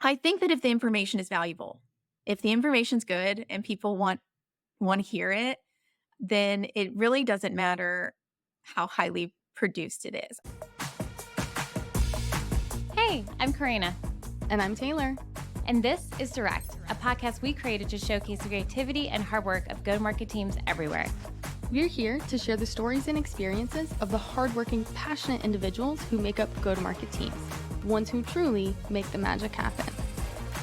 I think that if the information is valuable, if the information's good and people want to hear it, then it really doesn't matter how highly produced it is. Hey, I'm Corrina. And I'm Taylor. And this is Direct, a podcast we created to showcase the creativity and hard work of go-to-market teams everywhere. We're here to share the stories and experiences of the hardworking, passionate individuals who make up go-to-market teams, the ones who truly make the magic happen.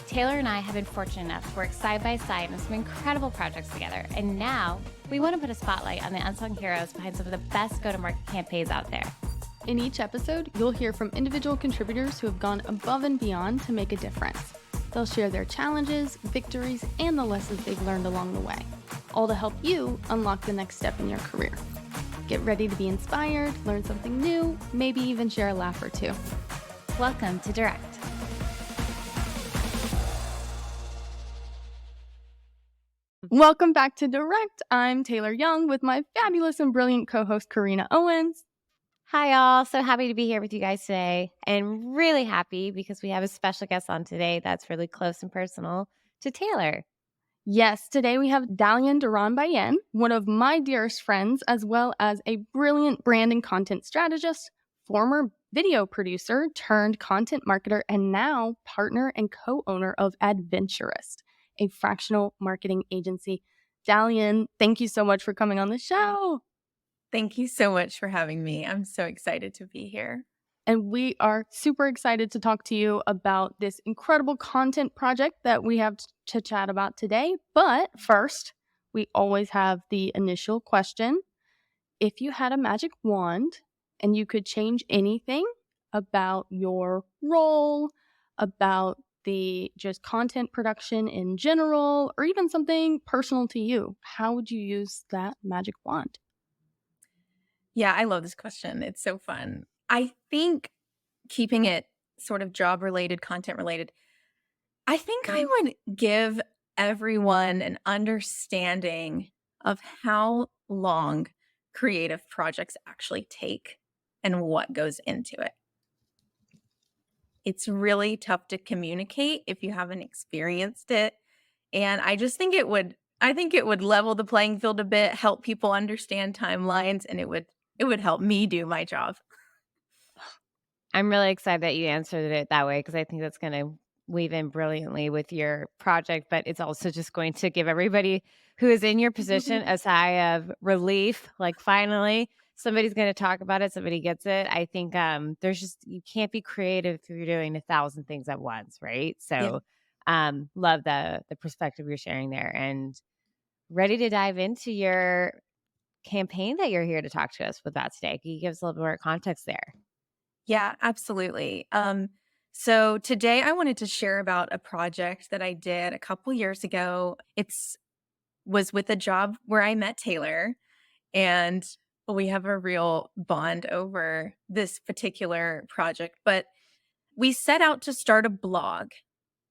Taylor and I have been fortunate enough to work side by side on some incredible projects together, and now we want to put a spotlight on the unsung heroes behind some of the best go-to-market campaigns out there. In each episode, you'll hear from individual contributors who have gone above and beyond to make a difference. They'll share their challenges, victories, and the lessons they've learned along the way, all to help you unlock the next step in your career. Get ready to be inspired, learn something new, maybe even share a laugh or two. Welcome to Direct. Welcome back to Direct. I'm Taylor Young with my fabulous and brilliant co-host, Corrina Owens. Hi, all. So happy to be here with you guys today, and really happy because we have a special guest on today that's really close and personal to Taylor. Yes, today we have Dallion Duran-Ballen, one of my dearest friends, as well as a brilliant brand and content strategist, former video producer turned content marketer, and now partner and co-owner of ADventurist, a fractional marketing agency. Dallion, thank you so much for coming on the show. Thank you so much for having me. I'm so excited to be here. And we are super excited to talk to you about this incredible content project that we have to chat about today. But first, we always have the initial question. If you had a magic wand and you could change anything about your role, about the just content production in general, or even something personal to you, how would you use that magic wand? Yeah, I love this question. It's so fun. I think keeping it sort of job related, content related, I think I would give everyone an understanding of how long creative projects actually take and what goes into it. It's really tough to communicate if you haven't experienced it. And I just think it would level the playing field a bit, help people understand timelines, and it would help me do my job. I'm really excited that you answered it that way because I think that's going to weave in brilliantly with your project, but it's also just going to give everybody who is in your position a sigh of relief. Like finally, somebody's going to talk about it. Somebody gets it. I think you can't be creative if you're doing 1,000 things at once, right? So love the perspective you're sharing there, and ready to dive into your campaign that you're here to talk to us about today. Can you give us a little more context there? Yeah, absolutely. So today I wanted to share about a project that I did a couple years ago. Was with a job where I met Taylor, and we have a real bond over this particular project. But we set out to start a blog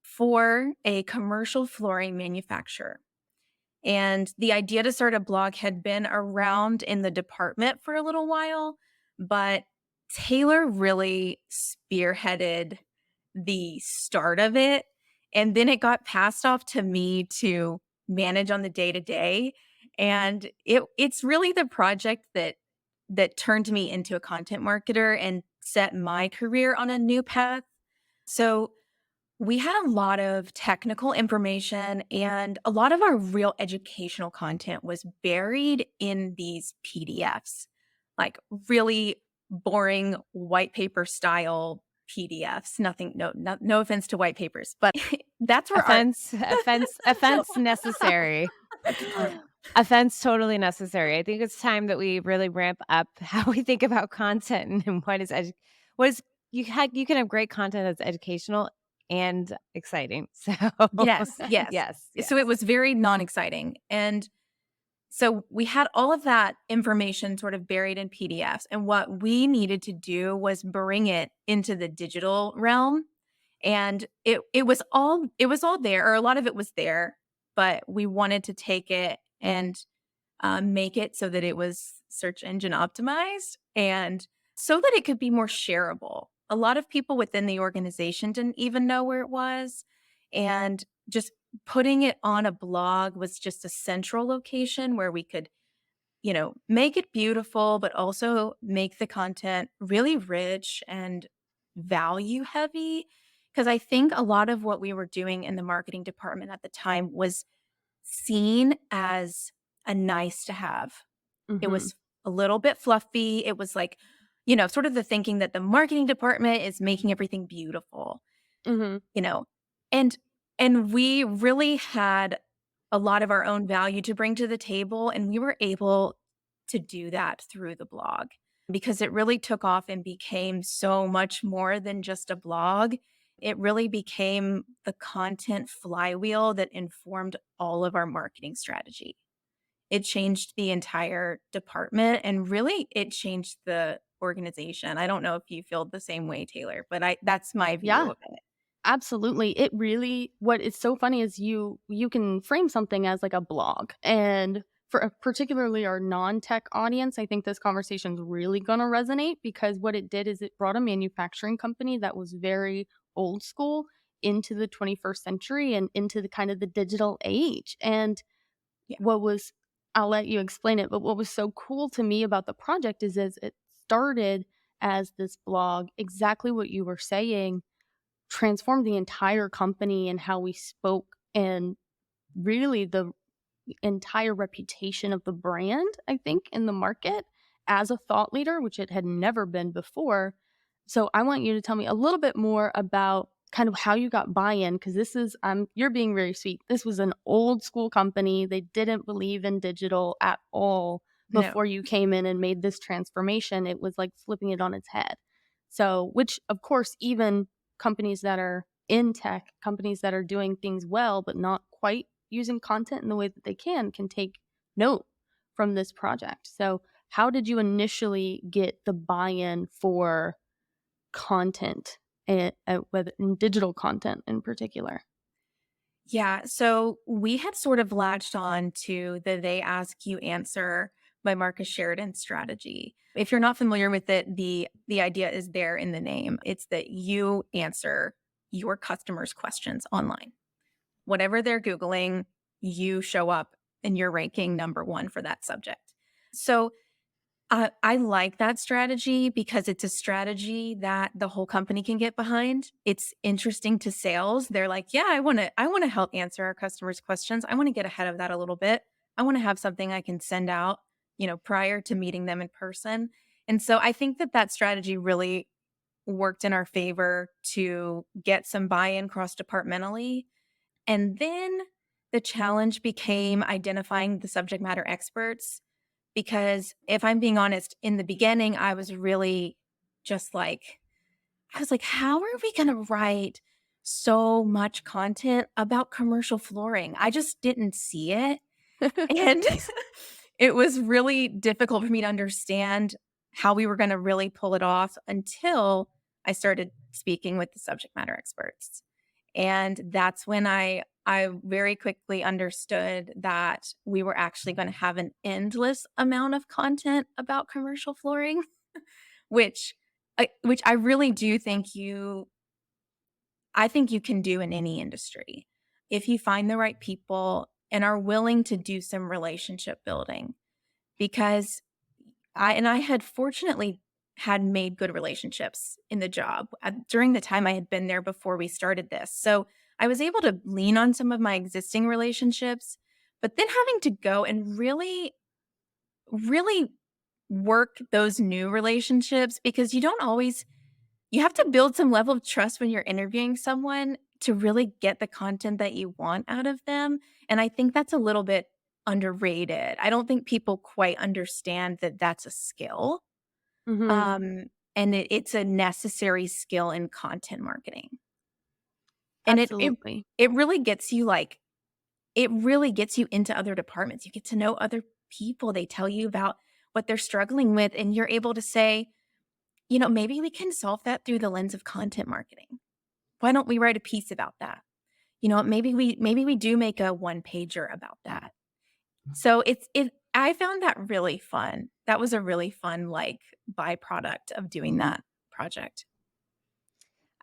for a commercial flooring manufacturer. And the idea to start a blog had been around in the department for a little while, but Taylor really spearheaded the start of it. And then it got passed off to me to manage on the day-to-day. And it's really the project that turned me into a content marketer and set my career on a new path. So we had a lot of technical information, and a lot of our real educational content was buried in these PDFs, like really boring white paper style PDFs. No offense to white papers, but that's where offense necessary. Offense totally necessary. I think it's time that we really ramp up how we think about content and you can have great content that's educational and exciting. So yes. So it was very non-exciting. And so we had all of that information sort of buried in PDFs. And what we needed to do was bring it into the digital realm. And it was all there, or a lot of it was there, but we wanted to take it and make it so that it was search engine optimized and so that it could be more shareable. a lot of people within the organization didn't even know where it was. And just putting it on a blog was just a central location where we could, make it beautiful, but also make the content really rich and value heavy. Because I think a lot of what we were doing in the marketing department at the time was seen as a nice to have. It Mhm. was a little bit fluffy. It was like, sort of the thinking that the marketing department is making everything beautiful, Mhm. you know, and we really had a lot of our own value to bring to the table, and we were able to do that through the blog because it really took off and became so much more than just a blog. It really became the content flywheel that informed all of our marketing strategy. It changed the entire department and really it changed the organization. I don't know if you feel the same way, Taylor, but I that's my view Yeah. of it. Absolutely. It really what is so funny is you can frame something as like a blog. And for particularly our non-tech audience, I think this conversation's really going to resonate because what it did is it brought a manufacturing company that was very old school into the 21st century and into the kind of the digital age. And Yeah. what was I'll let you explain it, but what was so cool to me about the project is it started as this blog, exactly what you were saying, transformed the entire company and how we spoke and really the entire reputation of the brand, I think, in the market as a thought leader, which it had never been before. So I want you to tell me a little bit more about kind of how you got buy-in because this is you're being very sweet. This was an old school company. They didn't believe in digital at all No. before you came in and made this transformation. It was like flipping it on its head. So, which of course even companies that are in tech, companies that are doing things well but not quite using content in the way that they can take note from this project. So, how did you initially get the buy-in for content and whether in digital content in particular? Yeah, so we had sort of latched on to the "they ask, you answer" by Marcus Sheridan strategy. If you're not familiar with it, the idea is there in the name. It's that you answer your customers' questions online. Whatever they're Googling, you show up and you're ranking number 1 for that subject. So I like that strategy because it's a strategy that the whole company can get behind. It's interesting to sales. They're like, "Yeah, I wanna help answer our customers' questions. I wanna get ahead of that a little bit. I wanna have something I can send out, prior to meeting them in person." And so I think that that strategy really worked in our favor to get some buy-in cross-departmentally. And then the challenge became identifying the subject matter experts because if I'm being honest, in the beginning, I was like, how are we going to write so much content about commercial flooring? I just didn't see it. And it was really difficult for me to understand how we were going to really pull it off until I started speaking with the subject matter experts. And that's when I very quickly understood that we were actually going to have an endless amount of content about commercial flooring, which I really do think I think you can do in any industry if you find the right people and are willing to do some relationship building because I had fortunately had made good relationships in the job during the time I had been there before we started this. So I was able to lean on some of my existing relationships, but then having to go and really, really work those new relationships because you have to build some level of trust when you're interviewing someone to really get the content that you want out of them. And I think that's a little bit underrated. I don't think people quite understand that that's a skill. Mhm. Um, and it's a necessary skill in content marketing. And Absolutely. it really gets you it really gets you into other departments. You get to know other people. They tell you about what they're struggling with, and you're able to say, maybe we can solve that through the lens of content marketing. Why don't we write a piece about that? Maybe we do make a one pager about that. So I found that really fun. That was a really fun byproduct of doing that project.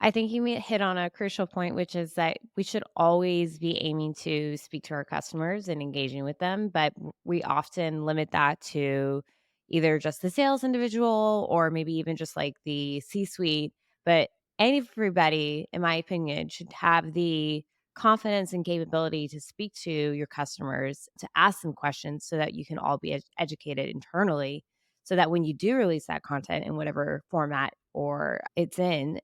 I think you hit on a crucial point, which is that we should always be aiming to speak to our customers and engaging with them. But we often limit that to either just the sales individual or maybe even just like the C suite. But everybody, in my opinion, should have the confidence and capability to speak to your customers, to ask them questions so that you can all be educated internally. So that when you do release that content in whatever format or it's in,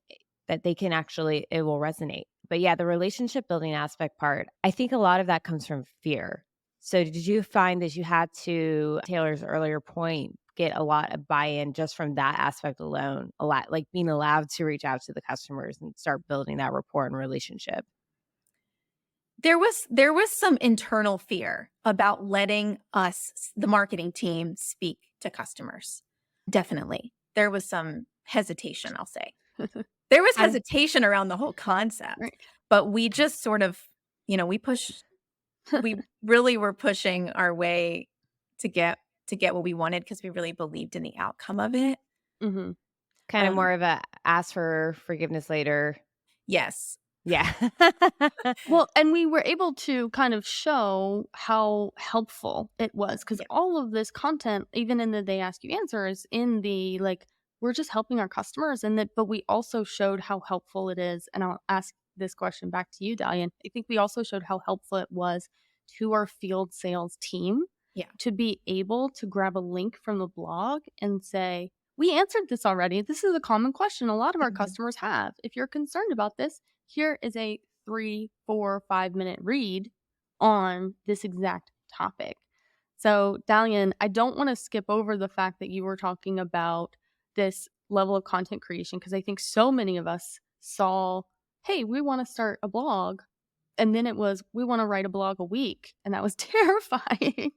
that they can actually it will resonate. But yeah, the relationship building aspect part, I think a lot of that comes from fear. So did you find that you had to, Taylor's earlier point, get a lot of buy-in just from that aspect alone, a lot like being allowed to reach out to the customers and start building that rapport and relationship? There was some internal fear about letting us, the marketing team, speak to customers. Definitely. There was some hesitation, I'll say. There was I hesitation around the whole concept, right. but we just sort of, we really were pushing our way to get what we wanted because we really believed in the outcome of it. Mhm. Kind of Um, more of a ask for forgiveness later. yes. Yeah. Well, and we were able to kind of show how helpful it was because Yeah. all of this content, even in the They Ask You Answer, is in the like, we're just helping our customers. And that, but we also showed how helpful it is. And I'll ask this question back to you, Dalian. I think we also showed how helpful it was to our field sales team Yeah. to be able to grab a link from the blog and say, we answered this already. This is a common question a lot of our Mhm. customers have. If you're concerned about this, here is a 3, 4, 5 minute read on this exact topic. So, Dalian, I don't want to skip over the fact that you were talking about this level of content creation because I think so many of us saw, hey, we want to start a blog. And then it was, we want to write a blog a week. And that was terrifying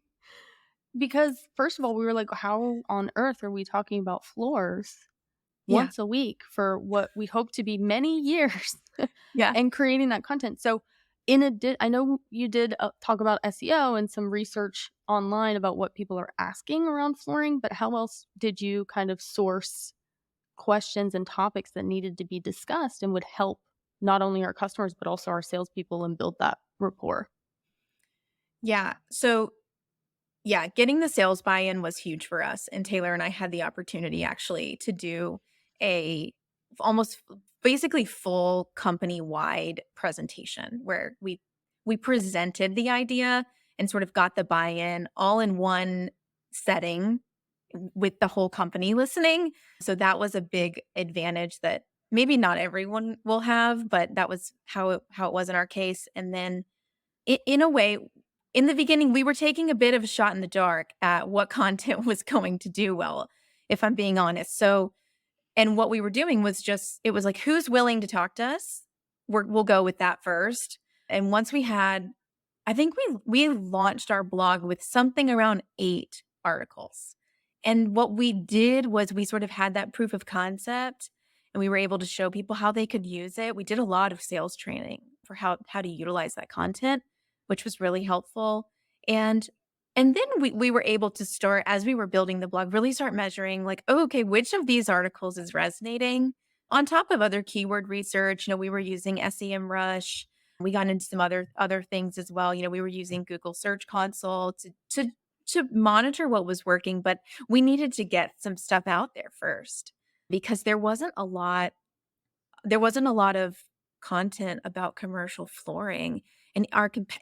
because, first of all, we were like, how on earth are we talking about floors Yeah. once a week for what we hope to be many years Yeah. and creating that content. So, I know you did talk about SEO and some research online about what people are asking around flooring, but how else did you kind of source questions and topics that needed to be discussed and would help not only our customers, but also our salespeople and build that rapport? Yeah. So, yeah, getting the sales buy-in was huge for us, and Taylor and I had the opportunity actually to do a almost basically full company-wide presentation where we presented the idea and sort of got the buy-in all in one setting with the whole company listening. So that was a big advantage that maybe not everyone will have, but that was how it was in our case. And then in a way, in the beginning, we were taking a bit of a shot in the dark at what content was going to do well, if I'm being honest. So, and what we were doing was just, it was like, who's willing to talk to us? We'll go with that first. And once we had, I think we launched our blog with something around 8 articles. And what we did was we sort of had that proof of concept and we were able to show people how they could use it. We did a lot of sales training for how to utilize that content, which was really helpful. And and then we were able to start as we were building the blog, really start measuring like, oh, okay, which of these articles is resonating on top of other keyword research. We were using SEMrush. We got into some other things as well. We were using Google Search Console to monitor what was working, but we needed to get some stuff out there first because there wasn't a lot of content about commercial flooring, and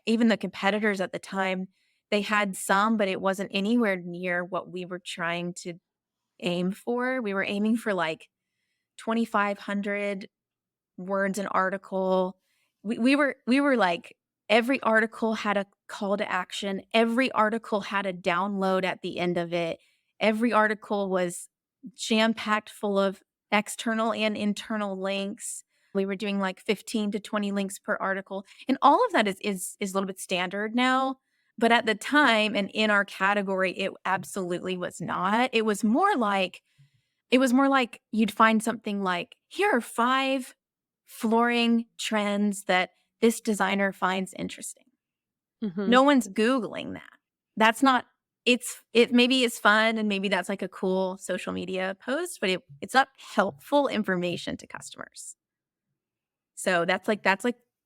even the competitors at the time, they had some, but it wasn't anywhere near what we were trying to aim for. We were aiming for like 2,500 words an article. We were like every article had a call to action. Every article had a download at the end of it. Every article was jam packed full of external and internal links. We were doing like 15 to 20 links per article. And all of that is a little bit standard now. But at the time and in our category, it absolutely was not. It was more like you'd find something like, here are 5 flooring trends that this designer finds interesting. Mhm. No one's Googling that. That's not it maybe is fun and maybe that's like a cool social media post, but it's not helpful information to customers. So that's like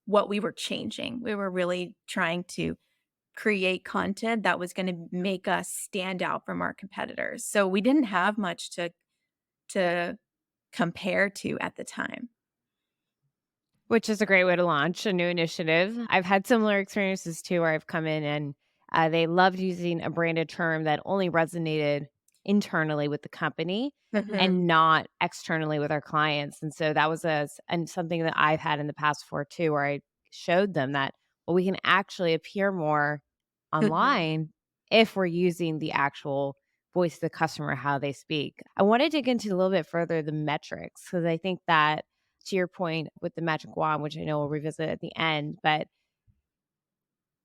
what we were changing. We were really trying to create content that was gonna make us stand out from our competitors. So we didn't have much to compare to at the time. Which is a great way to launch a new initiative. I've had similar experiences too, where I've come in and they loved using a branded term that only resonated internally with the company Mhm, and not externally with our clients. And so that was and something that I've had in the past before too, where I showed them that, well, we can actually appear more mhm, online if we're using the actual voice of the customer, how they speak. I want to dig into a little bit further the metrics because I think that to your point with the magic wand, which I know we'll revisit at the end, but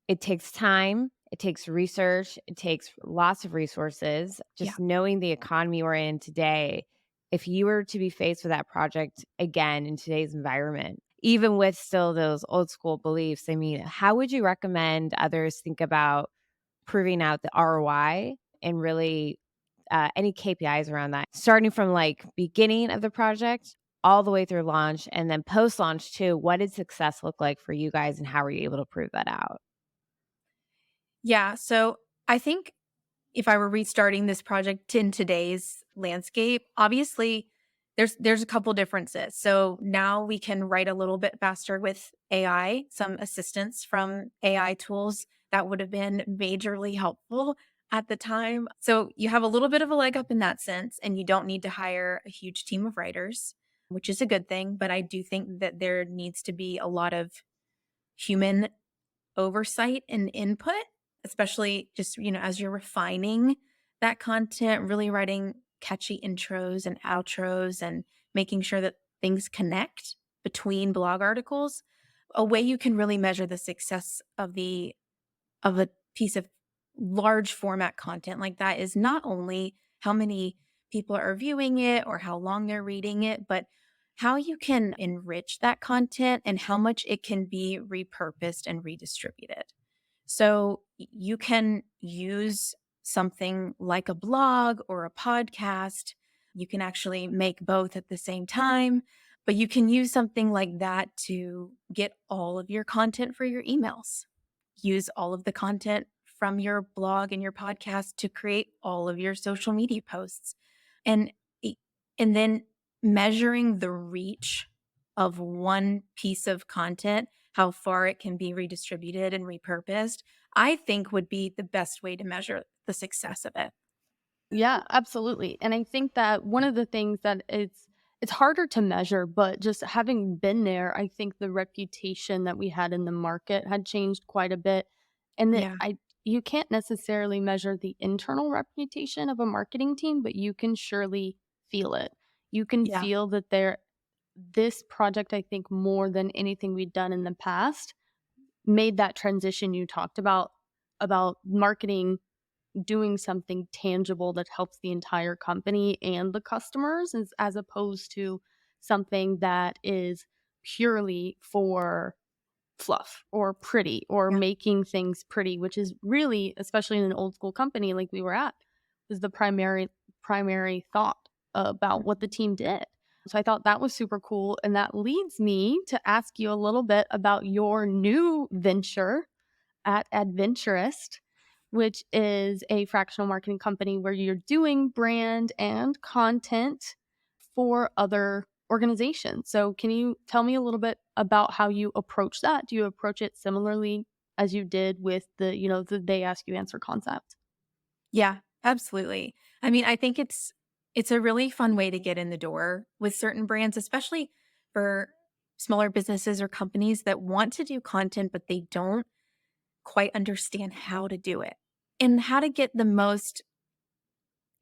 it takes time, it takes research, it takes lots of resources. yeah. Just knowing the economy we're in today, if you were to be faced with that project again in today's environment, even with still those old school beliefs, I mean, how would you recommend others think about proving out the ROI and really any KPIs around that, starting from like beginning of the project all the way through launch and then post launch too? What did success look like for you guys and how were you able to prove that out? Yeah, so I think if I were restarting this project in today's landscape, obviously there's a couple differences. So now we can write a little bit faster with AI, some assistance from AI tools that would have been majorly helpful at the time. So you have a little bit of a leg up in that sense, and you don't need to hire a huge team of writers, which is a good thing. But I do think that there needs to be a lot of human oversight and input, especially just, as you're refining that content, really writing catchy intros and outros and making sure that things connect between blog articles. A way you can really measure the success of a piece of large format content like that is not only how many people are viewing it or how long they're reading it, but how you can enrich that content and how much it can be repurposed and redistributed. So you can use something like a blog or a podcast. You can actually make both at the same time, but you can use something like that to get all of your content for your emails. Use all of the content from your blog and your podcast to create all of your social media posts. And e- and then measuring the reach of one piece of content, how far it can be redistributed and repurposed, I think would be the best way to measure the success of it. Yeah, absolutely. And I think that one of the things that it's harder to measure, but just having been there, I think the reputation that we had in the market had changed quite a bit. And that Yeah. I you can't necessarily measure the internal reputation of a marketing team, but you can surely feel it. You can Yeah. feel that this project, I think more than anything we'd done in the past, made that transition you talked about marketing doing something tangible that helps the entire company and the customers as opposed to something that is purely for fluff or pretty or Yeah. making things pretty, which is really, especially in an old school company like we were at, was the primary thought about what the team did. So I thought that was super cool. And that leads me to ask you a little bit about your new venture at ADventurist, which is a fractional marketing company where you're doing brand and content for other organizations. So, can you tell me a little bit about how you approach that? Do you approach it similarly as you did with the they ask you answer concept? Yeah, absolutely. I mean, I think it's a really fun way to get in the door with certain brands, especially for smaller businesses or companies that want to do content but they don't quite understand how to do it and how to get the most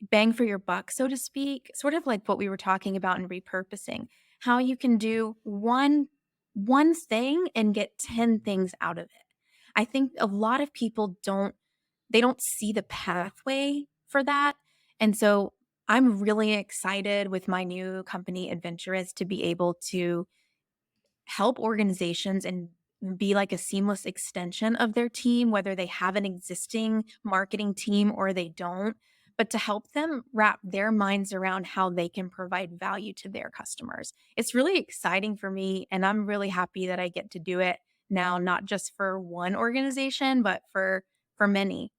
bang for your buck, so to speak, sort of like what we were talking about in repurposing, how you can do one thing and get 10 things out of it. I think a lot of people don't see the pathway for that. And so I'm really excited with my new company Adventurous to be able to help organizations and be like a seamless extension of their team, whether they have an existing marketing team or they don't. but to help them wrap their minds around how they can provide value to their customers. It's really exciting for me, and I'm really happy that I get to do it now, not just for one organization, but for many.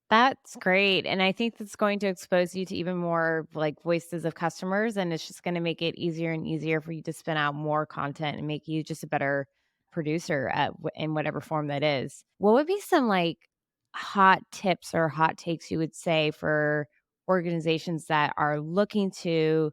That's great, and I think that's going to expose you to even more, like, voices of customers, and it's just gonna make it easier and easier for you to spin out more content and make you just a better producer at in whatever form that is. What would be some, like, hot tips or hot takes you would say for organizations that are looking to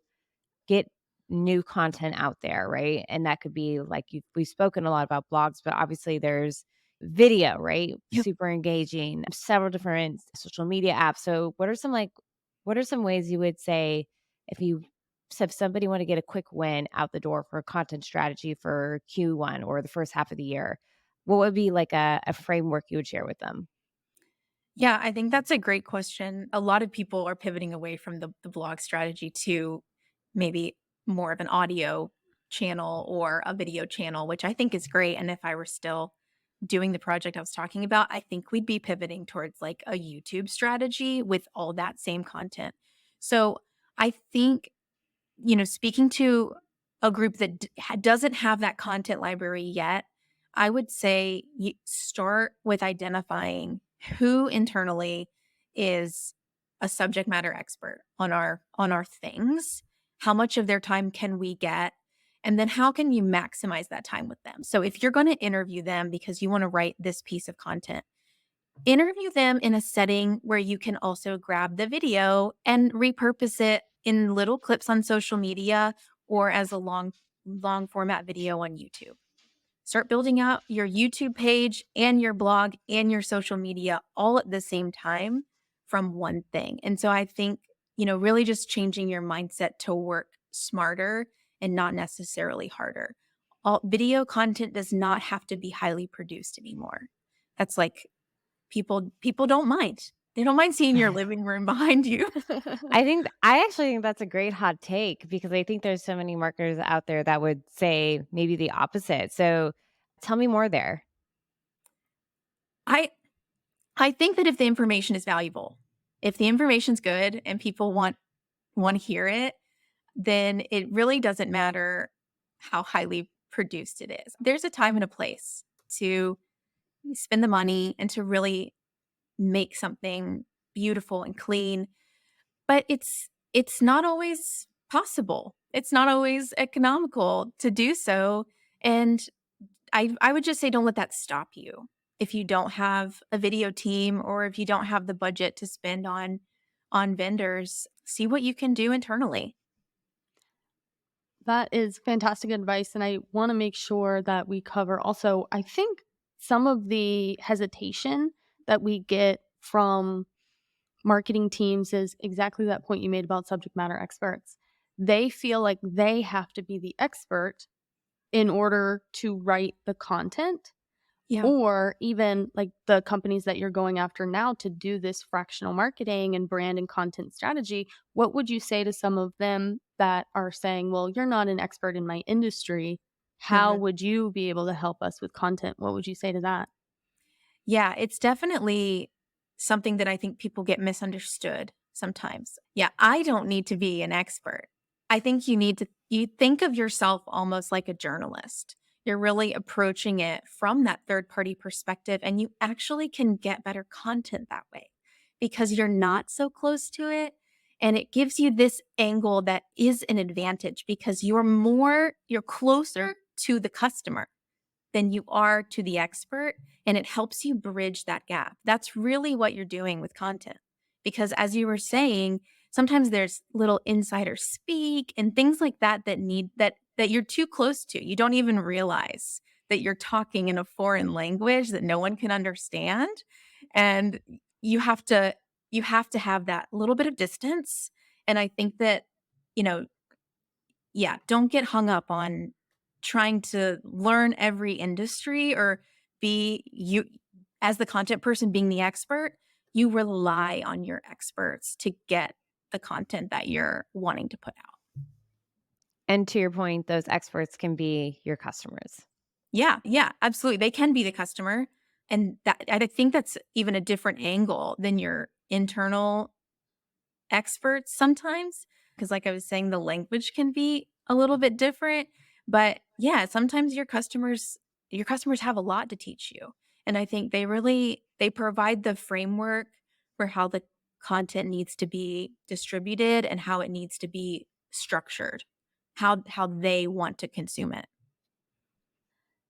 get new content out there, right? And that could be like we've spoken a lot about blogs, but obviously there's video, right? Yep. Super engaging, several different social media apps. So what are some ways you would say if you so if somebody want to get a quick win out the door for a content strategy for Q1 or the first half of the year, what would be like a framework you would share with them? Yeah, I think that's a great question. A lot of people are pivoting away from the blog strategy to maybe more of an audio channel or a video channel, which I think is great. And if I were still doing the project I was talking about, I think we'd be pivoting towards like a YouTube strategy with all that same content. So I think, speaking to a group that doesn't have that content library yet, I would say you start with identifying who internally is a subject matter expert on our things. How much of their time can we get? And then how can you maximize that time with them? So if you're going to interview them because you want to write this piece of content, interview them in a setting where you can also grab the video and repurpose it in little clips on social media or as a long format video on YouTube. Start building out your YouTube page and your blog and your social media all at the same time from one thing. And so I think, really just changing your mindset to work smarter and not necessarily harder. All video content does not have to be highly produced anymore. That's like people don't mind. They don't mind seeing your living room behind you. I actually think that's a great hot take because I think there's so many marketers out there that would say maybe the opposite. So tell me more there. I I think that if the information is valuable, if the information's good and people want to hear it, then it really doesn't matter how highly produced it is. There's a time and a place to spend the money and to really make something beautiful and clean, but it's not always possible. It's not always economical to do so, and I would just say don't let that stop you. If you don't have a video team or if you don't have the budget to spend on vendors, see what you can do internally. That is fantastic advice. And I want to make sure that we cover also, I think some of the hesitation that we get from marketing teams is exactly that point you made about subject matter experts. They feel like they have to be the expert in order to write the content, Yeah. or even like the companies that you're going after now to do this fractional marketing and brand and content strategy. What would you say to some of them that are saying, well, you're not an expert in my industry? How Mhm. would you be able to help us with content? What would you say to that? Yeah, it's definitely something that I think people get misunderstood sometimes. Yeah, I don't need to be an expert. I think you think of yourself almost like a journalist. You're really approaching it from that third party perspective, and you actually can get better content that way because you're not so close to it. And it gives you this angle that is an advantage because you're closer to the customer than you are to the expert, and it helps you bridge that gap. That's really what you're doing with content. Because as you were saying, sometimes there's little insider speak and things like that that you're too close to. You don't even realize that you're talking in a foreign language that no one can understand, and you have to you have to have that little bit of distance. And I think that, you know, yeah, don't get hung up on trying to learn every industry or be you as the content person being the expert. You rely on your experts to get the content that you're wanting to put out. And to your point, those experts can be your customers. Yeah, yeah, absolutely. They can be the customer. And that I think that's even a different angle than internal experts sometimes, because like I was saying, the language can be a little bit different. But yeah, sometimes your customers have a lot to teach you. And I think they provide the framework for how the content needs to be distributed and how it needs to be structured, how they want to consume it.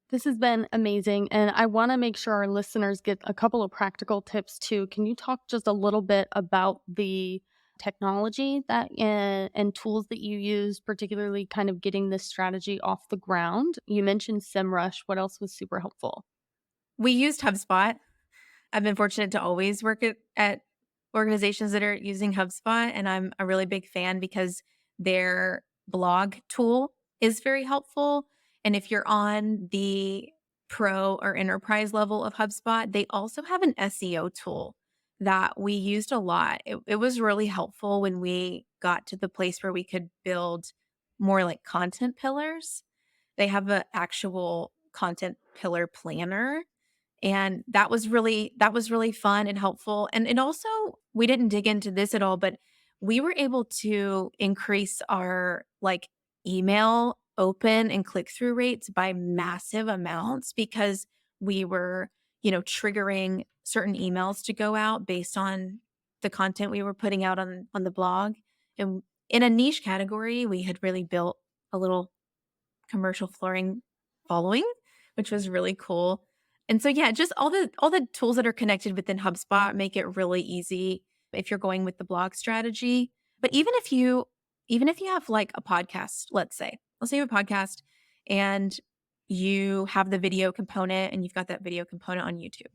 This has been amazing, and I want to make sure our listeners get a couple of practical tips too. Can you talk just a little bit about the technology that and tools that you use, particularly kind of getting this strategy off the ground? You mentioned SEMrush. What else was super helpful? We used HubSpot. I've been fortunate to always work at organizations that are using HubSpot, and I'm a really big fan because their blog tool is very helpful. And if you're on the pro or enterprise level of HubSpot, they also have an SEO tool that we used a lot. It was really helpful when we got to the place where we could build more like content pillars. They have an actual content pillar planner, and that was really fun and helpful. And also, we didn't dig into this at all, but we were able to increase our, like, email open and click-through rates by massive amounts because we were, triggering certain emails to go out based on the content we were putting out on the blog. And in a niche category, we had really built a little commercial flooring following, which was really cool. And so yeah, just all the tools that are connected within HubSpot make it really easy if you're going with the blog strategy. But even if you have like a podcast, let's say you have a podcast and you have the video component and you've got that video component on YouTube.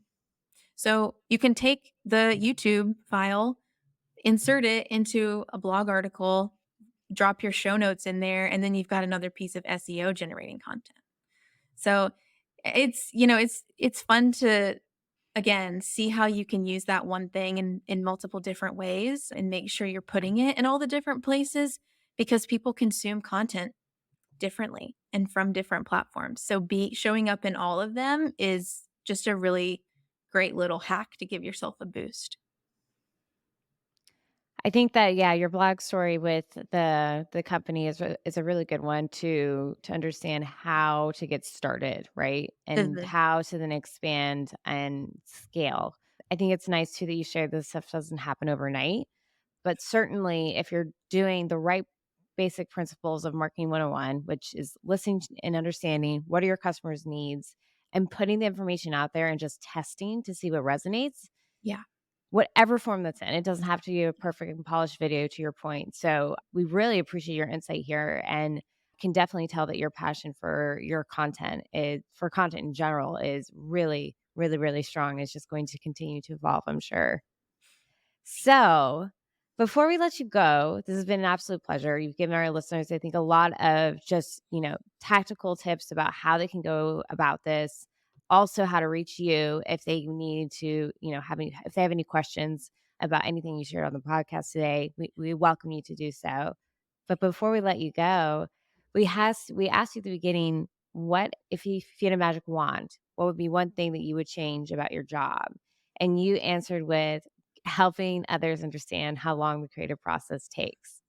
So you can take the YouTube file, insert it into a blog article, drop your show notes in there, and then you've got another piece of SEO generating content. So it's fun to, again, see how you can use that one thing in multiple different ways and make sure you're putting it in all the different places because people consume content differently and from different platforms. So be showing up in all of them is just a really great little hack to give yourself a boost. I think that, yeah, your blog story with the company is a really good one to understand how to get started, right? And Mhm. how to then expand and scale. I think it's nice too that you shared this stuff doesn't happen overnight, but certainly if you're doing the right basic principles of marketing 101, which is listening and understanding what are your customers' needs and putting the information out there and just testing to see what resonates, Yeah. whatever form that's in. It doesn't have to be a perfect and polished video, to your point. So we really appreciate your insight here and can definitely tell that your passion for your content is for content in general is really, really, really strong. It's just going to continue to evolve, I'm sure. So, before we let you go, this has been an absolute pleasure. You've given our listeners, I think, a lot of just, tactical tips about how they can go about this. Also, how to reach you if they need to, if they have any questions about anything you shared on the podcast today. We welcome you to do so. But before we let you go, we asked you at the beginning, what if you had a magic wand? What would be one thing that you would change about your job? And you answered with helping others understand how long the creative process takes.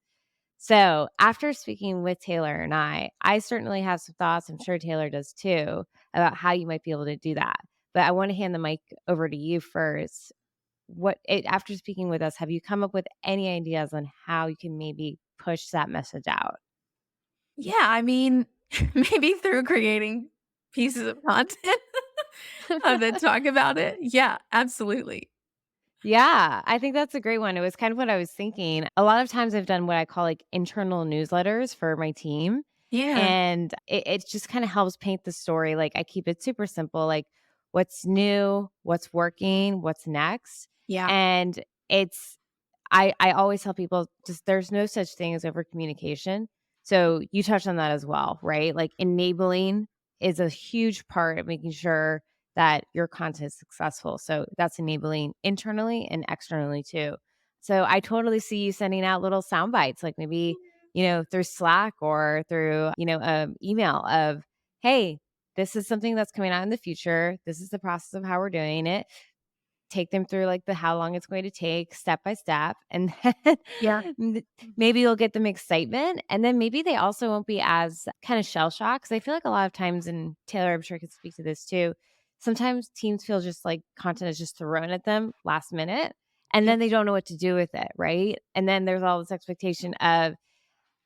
So, after speaking with Taylor and I certainly have some thoughts. I'm sure Taylor does too about how you might be able to do that. But I want to hand the mic over to you first. After speaking with us, have you come up with any ideas on how you can maybe push that message out? Yeah, I mean, maybe through creating pieces of content that talk about it. Yeah, absolutely. Yeah, I think that's a great one. It was kind of what I was thinking. A lot of times I've done what I call like internal newsletters for my team. Yeah. And it just kind of helps paint the story. Like I keep it super simple, like what's new, what's working, what's next. Yeah. And I always tell people just there's no such thing as over communication. So you touched on that as well, right? Like enabling is a huge part of making sure that your content is successful. So that's enabling internally and externally too. So I totally see you sending out little sound bites, like maybe, through Slack or through, email of, hey, this is something that's coming out in the future. This is the process of how we're doing it. take them through like the how long it's going to take step by step. And Yeah. then maybe you'll get them excitement. And then maybe they also won't be as kind of shell shocked. Cause I feel like a lot of times, and Taylor, I'm sure could speak to this too. Sometimes teams feel just like content is just thrown at them last minute and Yeah. then they don't know what to do with it. Right. And then there's all this expectation of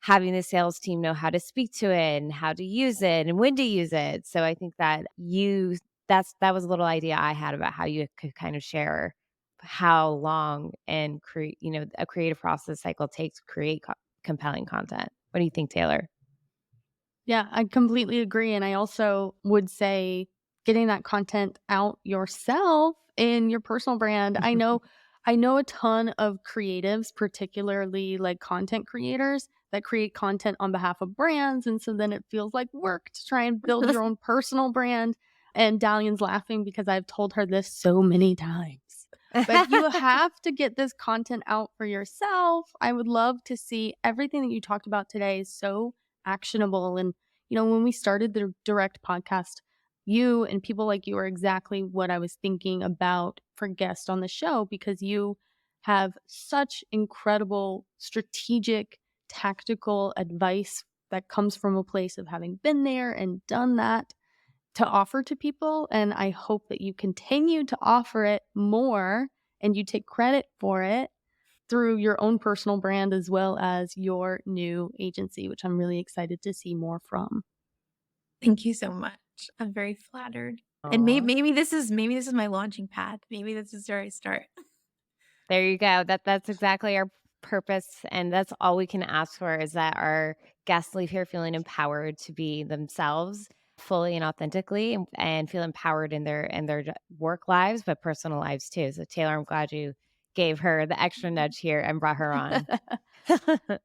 having the sales team know how to speak to it and how to use it and when to use it. So I think that that was a little idea I had about how you could kind of share how long and create, a creative process cycle takes to create compelling content. What do you think, Taylor? Yeah, I completely agree. And I also would say getting that content out yourself in your personal brand. I know a ton of creatives, particularly like content creators that create content on behalf of brands. And so then it feels like work to try and build your own personal brand. And Dallion's laughing because I've told her this so many times. But you have to get this content out for yourself. I would love to see everything that you talked about today is so actionable. And, when we started the direct podcast, you and people like you are exactly what I was thinking about for guests on the show, because you have such incredible strategic, tactical advice that comes from a place of having been there and done that to offer to people. And I hope that you continue to offer it more and you take credit for it through your own personal brand as well as your new agency, which I'm really excited to see more from. Thank you so much. I'm very flattered. And Aw. maybe this is my launching pad. Maybe this is where I start. There you go. That's exactly our purpose, and that's all we can ask for is that our guests leave here feeling empowered to be themselves fully and authentically, and feel empowered in their work lives, but personal lives too. So Taylor, I'm glad you gave her the extra nudge here and brought her on.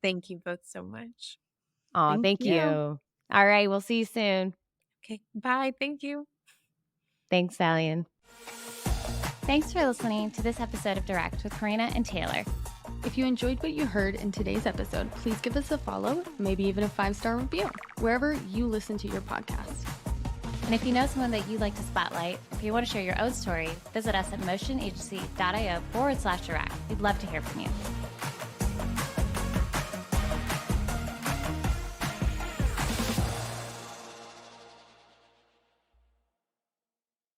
Thank you both so much. Oh, Thank thank you. you. All right, we'll see you soon. Okay. Bye. Thank you. Thanks, Dallion. Thanks for listening to this episode of Direct with Corrina and Taylor. If you enjoyed what you heard in today's episode, please give us a follow, maybe even a 5-star review, wherever you listen to your podcast. And if you know someone that you'd like to spotlight, or if you want to share your own story, visit us at motionagency.io/direct. We'd love to hear from you.